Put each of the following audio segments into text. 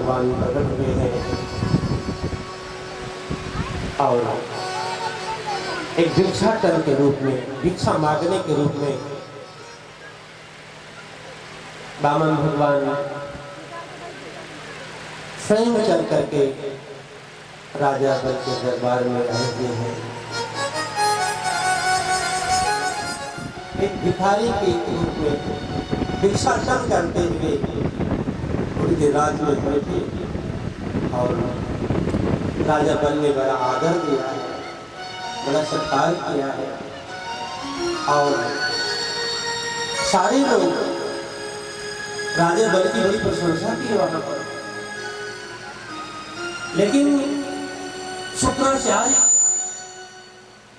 भगवान प्रकट हुए हैं और एक भिक्षाटन के रूप में, भिक्षा मांगने के रूप में वामन भगवान स्वयं चल करके राजा बल के दरबार में रहते हैं। एक भिखारी के रूप में भिक्षाटन करते हुए उनके राज में बैठे और राजा बल ने बड़ा आदर दिया है, बड़ा सत्कार किया है और सारे लोग राजा बल की बड़ी प्रशंसा की वहां पर। लेकिन शुक्राचार्य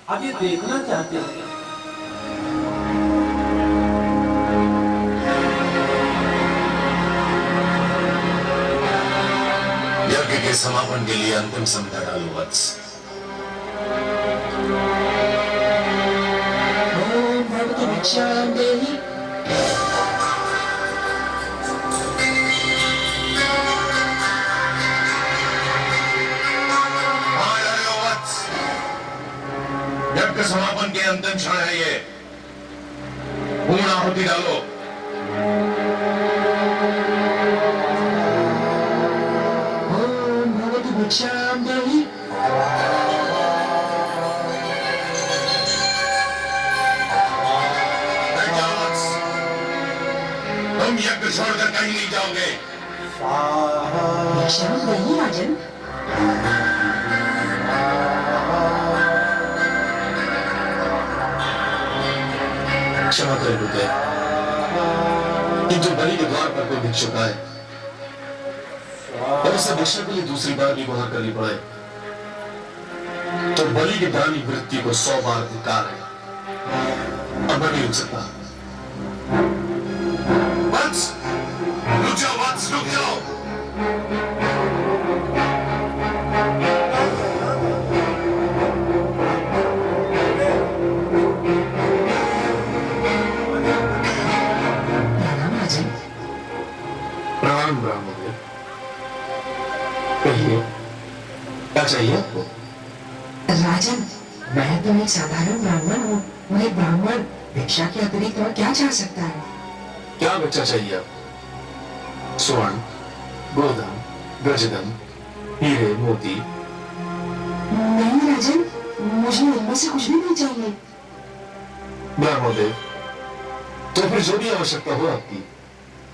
अब ये देखना चाहते हैं यज्ञ के समापन के लिए अंतिम संध्या डालो वत्स। ओम भगवती भिक्षां देहि। यज्ञ समापन के अंतिम क्षण है ये, पूर्ण आहुति डालो। ओम भगवती भिक्षां देहि। तुम यज्ञ छोड़कर कहीं नहीं जाओगे। भिक्षां देहि राजन। क्षमा करें रुके, कि जो बलि के द्वार पर कोई भिक्षुक आए और उसे भिक्षा के लिए दूसरी बार भी गुहार करनी पड़े तो बलि की दानी वृत्ति को 100 बार धिक्कार है। अब मैं नहीं रुक सकता। वत्स, रुक जाओ वत्स, रुक जाओ। प्रणाम ब्राह्मण, कहिए क्या चाहिए आपको? राजन, मैं तो एक साधारण ब्राह्मण हूँ, वही ब्राह्मण भिक्षा के अतिरिक्त और क्या चाह सकता है? क्या बच्चा चाहिए आपको? स्वर्ण, गोधन, गजधन, हीरे, मोती? नहीं राजन, मुझे इनमें से कुछ भी नहीं चाहिए। ब्राह्मणदेव, तो फिर जो भी आवश्यकता हो आपकी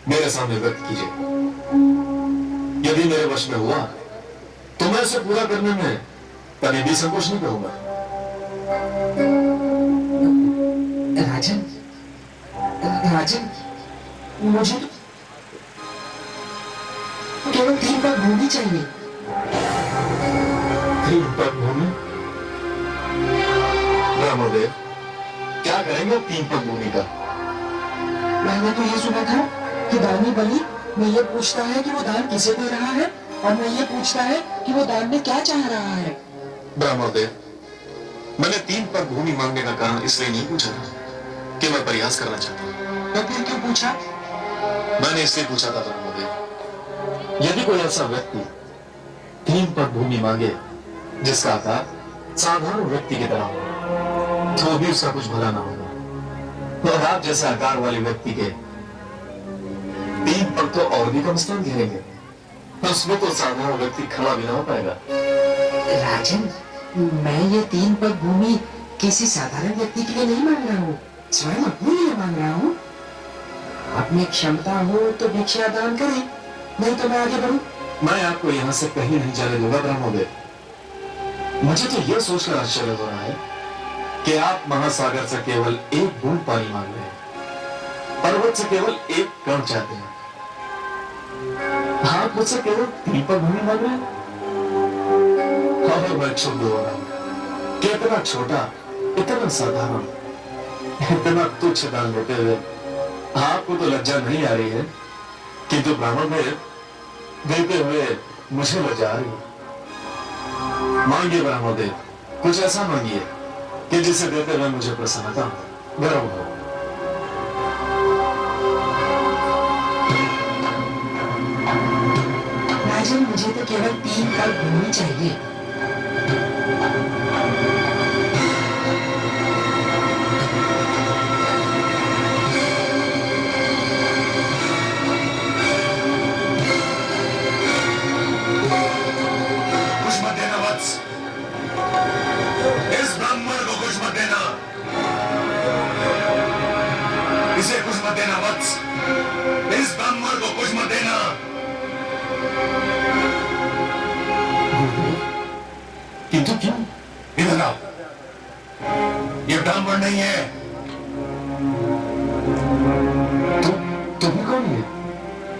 मेरे सामने व्यक्त कीजिए। यदि मेरे वश में हुआ तो मैं उसे पूरा करने में कभी भी संकोच नहीं करूंगा। राजन, राजन, मुझे तो केवल 3 पग भूमि चाहिए। 3 पग भूमि? ब्राह्मणदेव, क्या करेंगे 3 पग भूमि का? मैंने तो ये सुना था कि दानी बलि में ये पूछता है कि वो दान किसे दे रहा है और मैं ये पूछता है कि वो दान में क्या चाह रहा है। ब्राह्मणदेव, मैंने 3 पग भूमि मांगने का कारण इसलिए नहीं पूछा था कि मैं प्रयास करना चाहता हूं। तो फिर क्यों पूछा? मैंने इसलिए पूछा था ब्राह्मणदेव, यदि कोई ऐसा व्यक्ति 3 पग भूमि मांगे जिसका आकार साधारण व्यक्ति की तरह हो तो भी उसका कुछ भला ना होगा। और आप जैसे आकार वाले व्यक्ति के 3 पग तो और भी कम स्थान घेरेंगे, उसमें तो साधारण व्यक्ति खड़ा भी ना हो पाएगा। राजन, मैं ये 3 पग भूमि किसी साधारण व्यक्ति के लिए नहीं मांग रहा हूँ, स्वयं अपने लिए मांग रहा हूँ। अपनी क्षमता हो तो भिक्षा दान करें, नहीं तो मैं आगे बढ़ूं। मैं आपको यहाँ से कहीं नहीं जाने दूंगा ब्रह्मोदय। मुझे तो यह सोचकर आश्चर्य हो रहा है कि आप महासागर से केवल 1 बूंद पानी मांग रहे हैं, पर्वत से केवल 1 कण चाहते हैं। आप मुझसे केवल 3 पग भूमि मांग रहे हैं। और मैं क्षुब्ध हो रहा हूं कि इतना छोटा, इतना साधारण, इतना तुच्छ दान देते हुए आपको तो लज्जा नहीं आ रही है, किंतु ब्राह्मण में देते हुए मुझे लज्जा आ रही है। मांगिए ब्रह्मदेव, कुछ ऐसा मांगिए कि जिसे देते हुए मुझे प्रसन्नता हो, गर्व हो। राजन, मुझे तो केवल 3 पग भूमि चाहिए। कुछ मत देना वत्स, इस ब्राह्मण को कुछ मत देना, इसे कुछ मत देना वत्स, इस ब्राह्मण को कुछ मत देना। किंतु क्यों? इधर आओ, ये ब्राह्मण नहीं है। तुम्हें कौन है?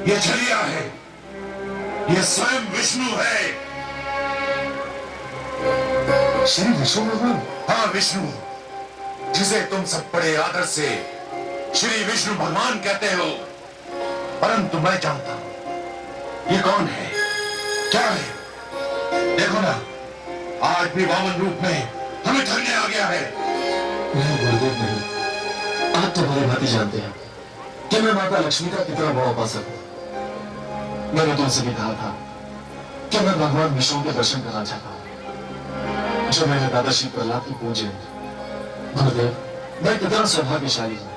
ये छलिया है, ये स्वयं विष्णु है। श्री विष्णु भगवान? हाँ, विष्णु, जिसे तुम सब बड़े आदर से श्री विष्णु भगवान कहते हो, परंतु मैं जानता हूं ये कौन है, क्या है। देखो ना, आज भी वामन रूप में हमें ठगने आ गया है। नहीं गुरुदेव, नहीं। आप तो भली भांति जानते हैं कि मैं माता लक्ष्मी का कितना बड़ा उपासक हूं। मैंने तुमसे भी कहा था कि मैं भगवान विष्णु के दर्शन करना चाहता हूं, जो मैंने दादाश्री प्रहलाद की पूजे। गुरुदेव, मैं कितना सौभाग्यशाली हूं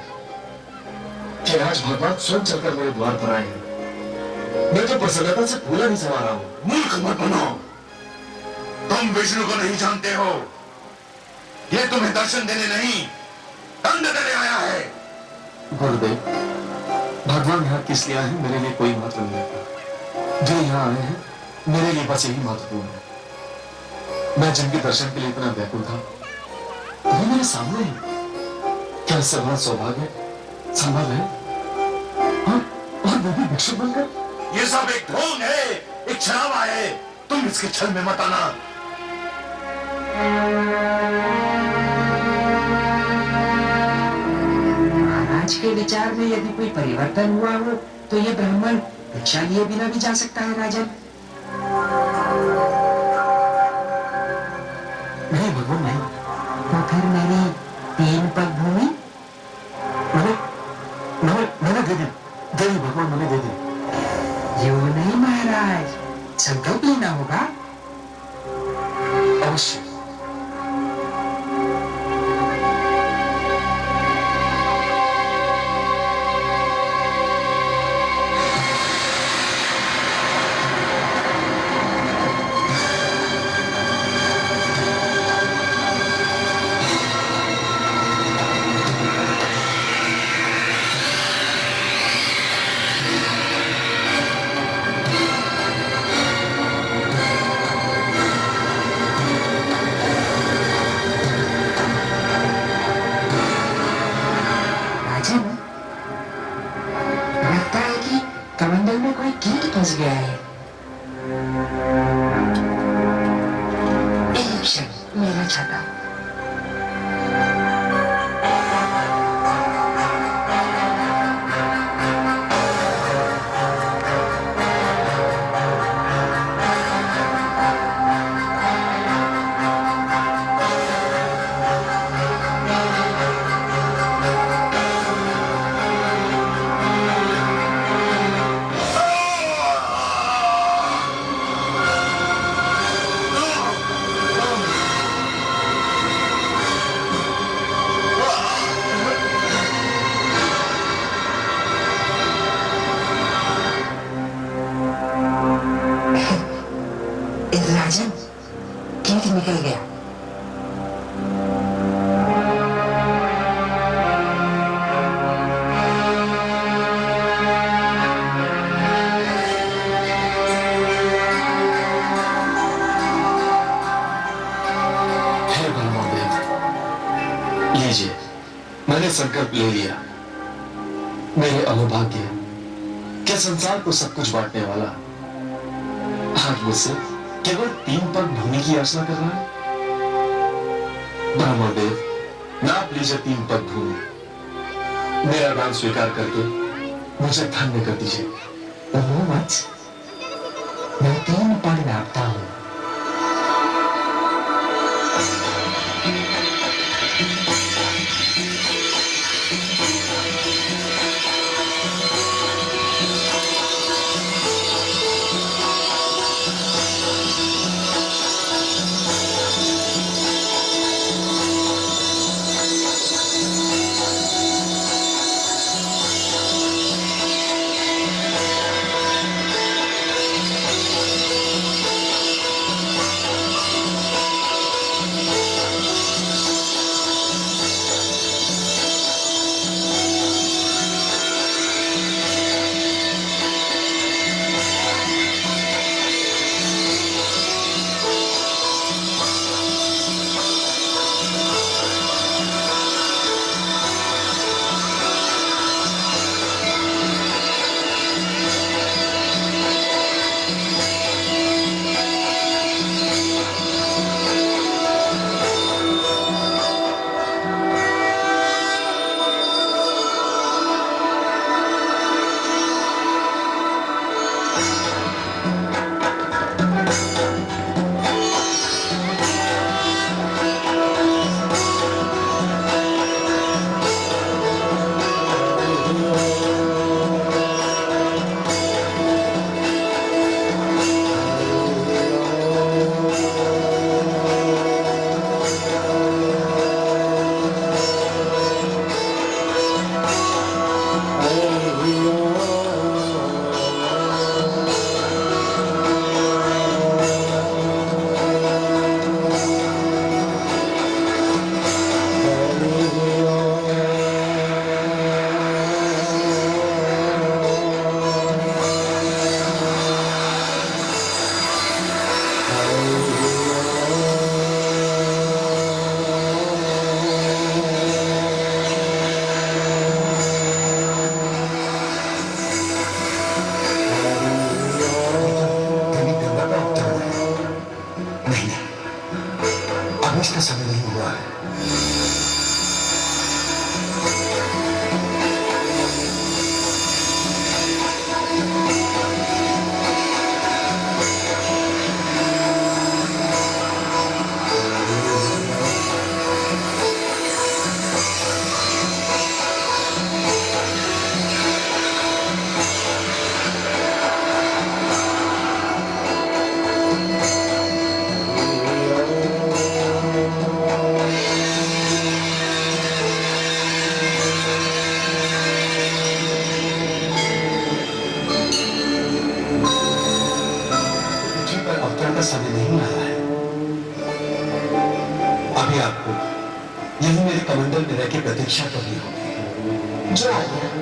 कि आज भगवान स्वयं चलकर मेरे द्वार पर आए हैं। मैं तो प्रसन्नता से फूला नहीं समा रहा हूं। मूर्ख मत बनो, तुम विष्णु को नहीं जानते हो। ये तुम्हें दर्शन देने नहीं, दंड देने आया है। गुरुदेव, भगवान यहाँ किस लिए आए हैं मेरे लिए कोई मतलब नहीं है। जो यहाँ आए हैं मेरे लिए बस यही महत्वपूर्ण है। मैं जिनके दर्शन के लिए इतना व्याकुल था वो मेरे सामने है। क्या इससे बड़ा सौभाग्य संभव है? और वो भी भिक्षु बनकर? ये सब एक ढोंग है, एक छलावा है। तुम इसके छल में मत आना। महाराज के विचार में यदि कोई परिवर्तन हुआ हो तो ये ब्राह्मण भिक्षा लिए बिना भी जा सकता है राजन। नहीं भगवान, नहीं। तो फिर मेरी 3 पग भूमि मैंने दे दी भगवान, मैंने दे दी। यूं नहीं महाराज, संकल्प लेना होगा। अवश्य। लगता है कि कमंडल में कोई कीट फंस गया है। एक क्षण, मेरा छाता। राजन, कीट निकल गया। हे ब्रह्मदेव, लीजिए, मैंने संकल्प ले लिया। मेरे अहोभाग्य क्या संसार को सब कुछ बांटने वाला आज मुझसे केवल 3 पग भूमि की याचना कर रहा है। ब्रह्मदेव, नाप लीजिए 3 पग भूमि। मेरा दान स्वीकार करके मुझे धन्य कर दीजिए। ओह वत्स, मैं 3 पग नापता हूँ। का समय नहीं आया है। अभी आपको यही मेरे कमंडल में रह के प्रतीक्षा करनी होगी। जो आ गया।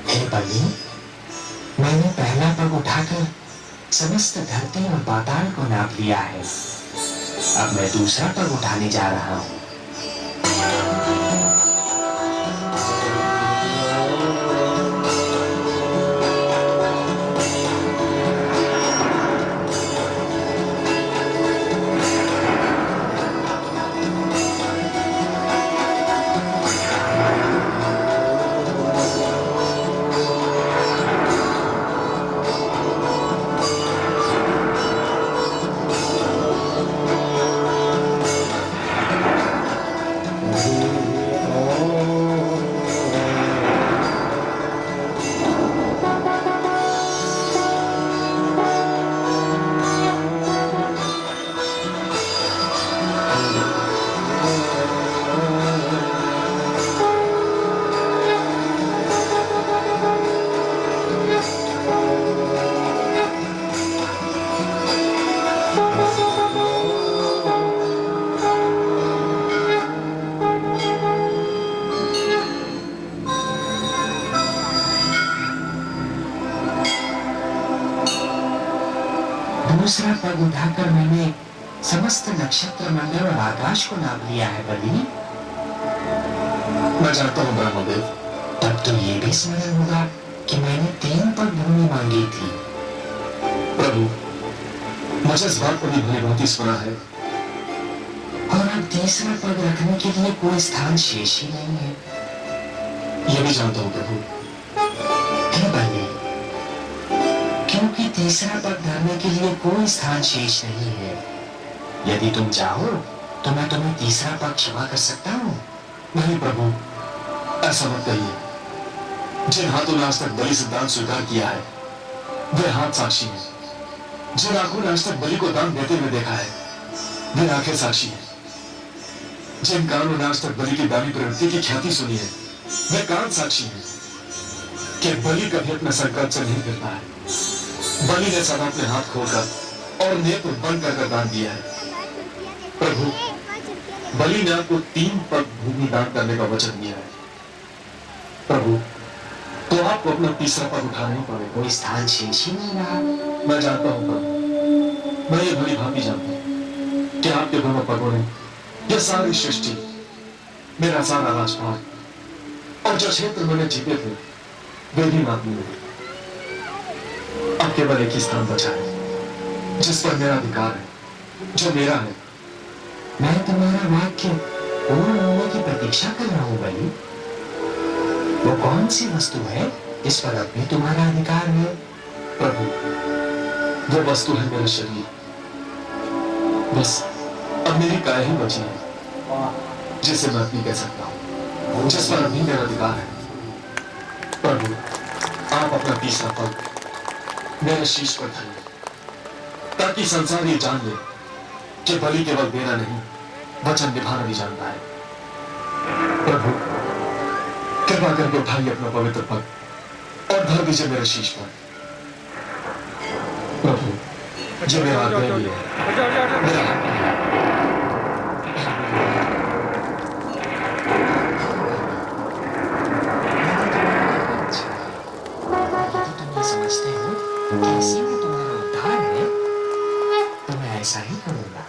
हे बलि, मैंने पहला पग उठाकर समस्त धरती और पाताल को नाप लिया है। अब मैं दूसरा पग उठाने जा रहा हूँ। दूसरा पग उठाकर मैंने समस्त नक्षत्र मंडल और आकाश को नाप लिया है बलि। मैं जानता हूं ब्रह्मदेव। तब तो ये भी स्मरण होगा कि मैंने 3 पग भूमि मांगी थी। प्रभु, मुझे इस बात को भी भली भांति सुना है। और अब तीसरा पग रखने के लिए कोई स्थान शेष ही नहीं है। यह भी जानता हूं प्रभु। हे बलि, क्योंकि तीसरा पग धरने के लिए कोई स्थान शेष नहीं है। यदि तुम चाहो तो मैं तुम्हें तीसरा पग क्षमा कर सकता हूँ। नहीं प्रभु, ऐसा मत कहिए। जिन हाथों ने आज तक बलि से दान स्वीकार किया है वे हाथ साक्षी हैं। जिन आंखों ने आज तक बलि को दान देते हुए देखा है वे आंखें साक्षी हैं। जिन कानों ने आज तक बलि की दानी प्रवृत्ति की ख्याति सुनी है वे कान साक्षी हैं कि बलि कभी अपने संकल्प से नहीं फिरता है। बलि ने सदा अपने हाथ खोलकर और नेत्र बंद कर दान दिया है। प्रभु, बलि ने आपको 3 पग भूमि दान करने का वचन दिया है। प्रभु, तो आपको अपना तीसरा पग उठाना ही पड़ेगा। कोई स्थान शेष ही नहीं रहा। मैं जानता हूं प्रभु, मैं ये भली भांति जानता हूं कि आपके दोनों पगों ने यह सारी सृष्टि, मेरा सारा राजपाट और जो क्षेत्र मैंने जीते थे वे भी नाप लिए। अब केवल एक ही स्थान बचा है जिस पर मेरा अधिकार है, जो मेरा है। मैं तुम्हारा वाक्य पूर्ण होने की प्रतीक्षा कर रहा हूँ बलि। वो कौन सी वस्तु है जिस पर अब भी तुम्हारा अधिकार है? प्रभु, वो वस्तु है मेरा शरीर। बस अब मेरी काया ही बची है जिसे मैं अपनी कह सकता हूँ, जिस पर अभी मेरा अधिकार है। प्रभु, आप अपना तीसरा पग मेरे शीश पर धरिए ताकि संसार ये जान ले कि बलि केवल देना नहीं वचन निभाना भी जानता है। प्रभु, कृपा करके उठाइए अपना पवित्र पग और धर दीजिए मेरे शीश पर। प्रभु, जो मेरा आज्ञा भी है मेरा समझते हो कि इसी में तुम्हारा उद्धार है, तो मैं ऐसा ही करूंगा।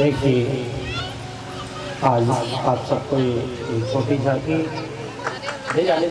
देखिए, आज आप सबको ये छोटी झांकी दे जाने